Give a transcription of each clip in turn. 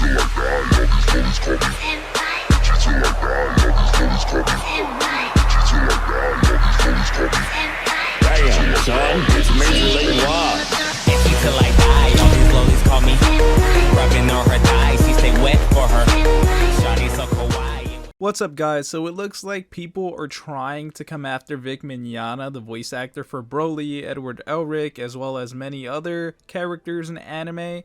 Damn, son, it's Major League Rock. And she feel like I all these lollies call me. Rubbing on her thighs, she stay wet for her. Shawty so kawaii. What's up, guys? So it looks like people are trying to come after Vic Mignogna, the voice actor for Broly, Edward Elric, as well as many other characters in anime.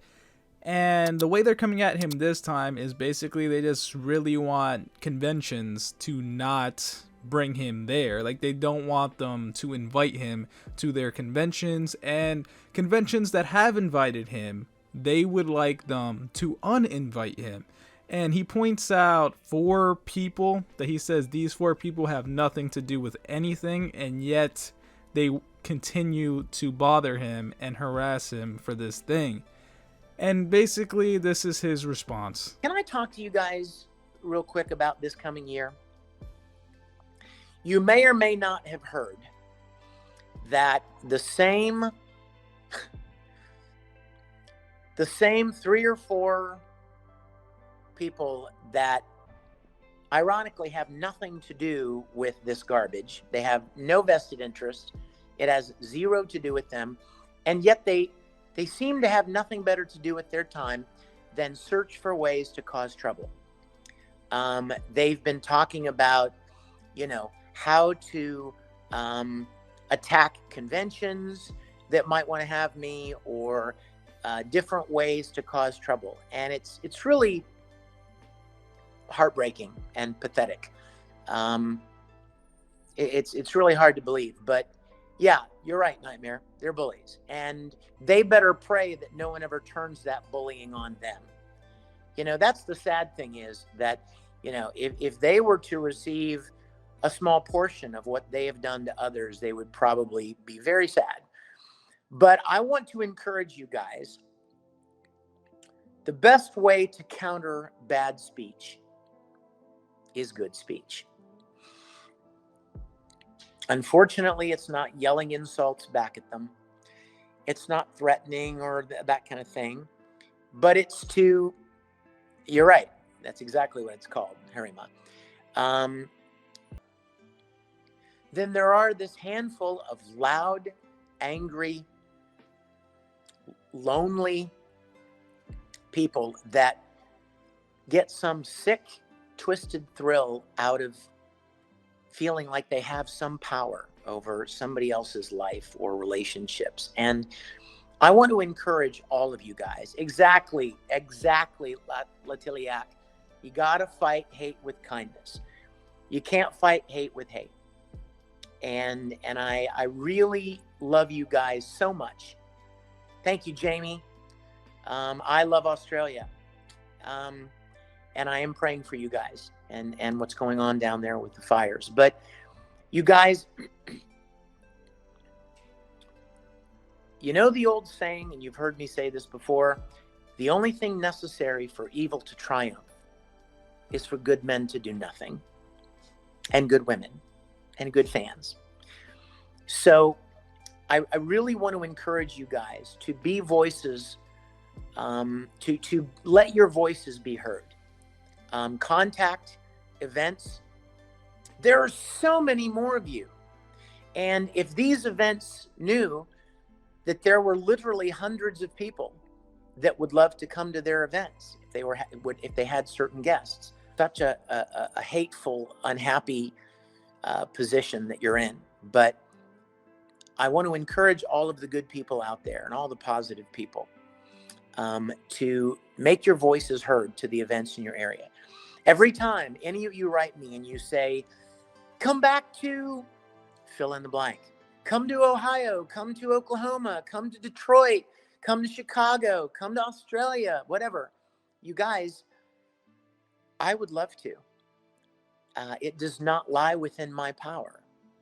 And the way they're coming at him this time is basically they just really want conventions to not bring him there. Like, they don't want them to invite him to their conventions, and conventions that have invited him, they would like them to uninvite him. And he points out 4 people that he says these 4 people have nothing to do with anything, and yet they continue to bother him and harass him for this thing. And basically, this is his response. Can I talk to you guys real quick about this coming year? You may or may not have heard that the same 3 or 4 people that ironically have nothing to do with this garbage. They have no vested interest. It has zero to do with them. And yet they seem to have nothing better to do with their time than search for ways to cause trouble. They've been talking about, how to attack conventions that might want to have me, or different ways to cause trouble. And it's really heartbreaking and pathetic. It's really hard to believe, but yeah, you're right, Nightmare. They're bullies, and they better pray that no one ever turns that bullying on them. That's the sad thing, is that, if they were to receive a small portion of what they have done to others, they would probably be very sad. But I want to encourage you guys, the best way to counter bad speech is good speech. Unfortunately, it's not yelling insults back at them. It's not threatening or that kind of thing. But it's you're right, that's exactly what it's called, Harima. Then there are this handful of loud, angry, lonely people that get some sick, twisted thrill out of feeling like they have some power over somebody else's life or relationships. And I want to encourage all of you guys, exactly, Latiliac. You got to fight hate with kindness. You can't fight hate with hate. And I really love you guys so much. Thank you, Jamie. I love Australia. And I am praying for you guys and what's going on down there with the fires. But you guys, the old saying, and you've heard me say this before, the only thing necessary for evil to triumph is for good men to do nothing, and good women, and good fans. So I really want to encourage you guys to be voices, to let your voices be heard. Contact events. There are so many more of you. And if these events knew that there were literally hundreds of people that would love to come to their events, if they had certain guests, such a hateful, unhappy position that you're in. But I want to encourage all of the good people out there and all the positive people to make your voices heard to the events in your area. Every time any of you write me and you say, come back to fill in the blank, come to Ohio, come to Oklahoma, come to Detroit, come to Chicago, come to Australia, whatever. You guys, I would love to. It does not lie within my power,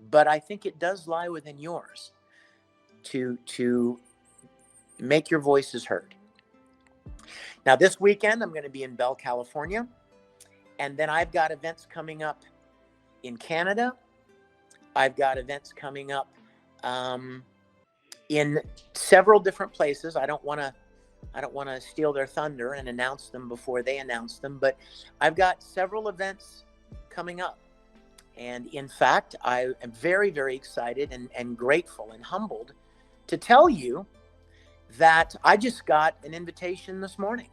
but I think it does lie within yours to make your voices heard. Now, this weekend, I'm going to be in Bell, California. And then I've got events coming up in Canada. I've got events coming up in several different places. I don't want to I don't want to steal their thunder and announce them before they announce them, but I've got several events coming up. And in fact, I am very, very excited and grateful and humbled to tell you that I just got an invitation this morning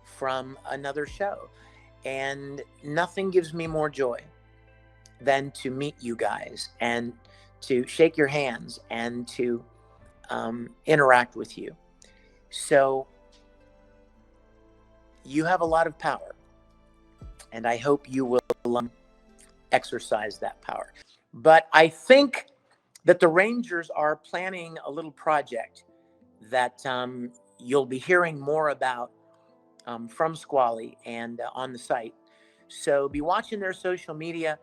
from another show. And nothing gives me more joy than to meet you guys and to shake your hands and to interact with you. So you have a lot of power, and I hope you will exercise that power. But I think that the Rangers are planning a little project that you'll be hearing more about from Squally and on the site. So be watching their social media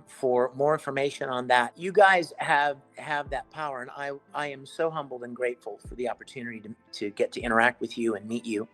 for more information on that. You guys have that power, and I am so humbled and grateful for the opportunity to get to interact with you and meet you.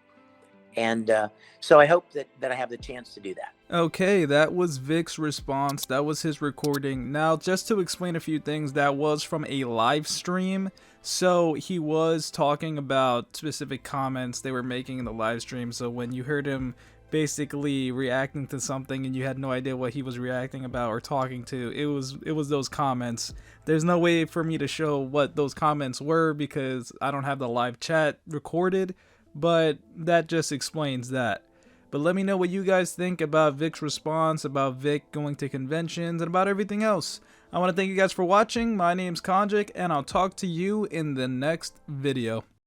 And so I hope that I have the chance to do that. Okay, that was Vic's response. That was his recording. Now, just to explain a few things, that was from a live stream. So he was talking about specific comments they were making in the live stream. So when you heard him basically reacting to something and you had no idea what he was reacting about or talking to, it was those comments. There's no way for me to show what those comments were because I don't have the live chat recorded, but that just explains that. But let me know what you guys think about Vic's response, about Vic going to conventions, and about everything else. I want to thank you guys for watching. My name's Konjic, and I'll talk to you in the next video.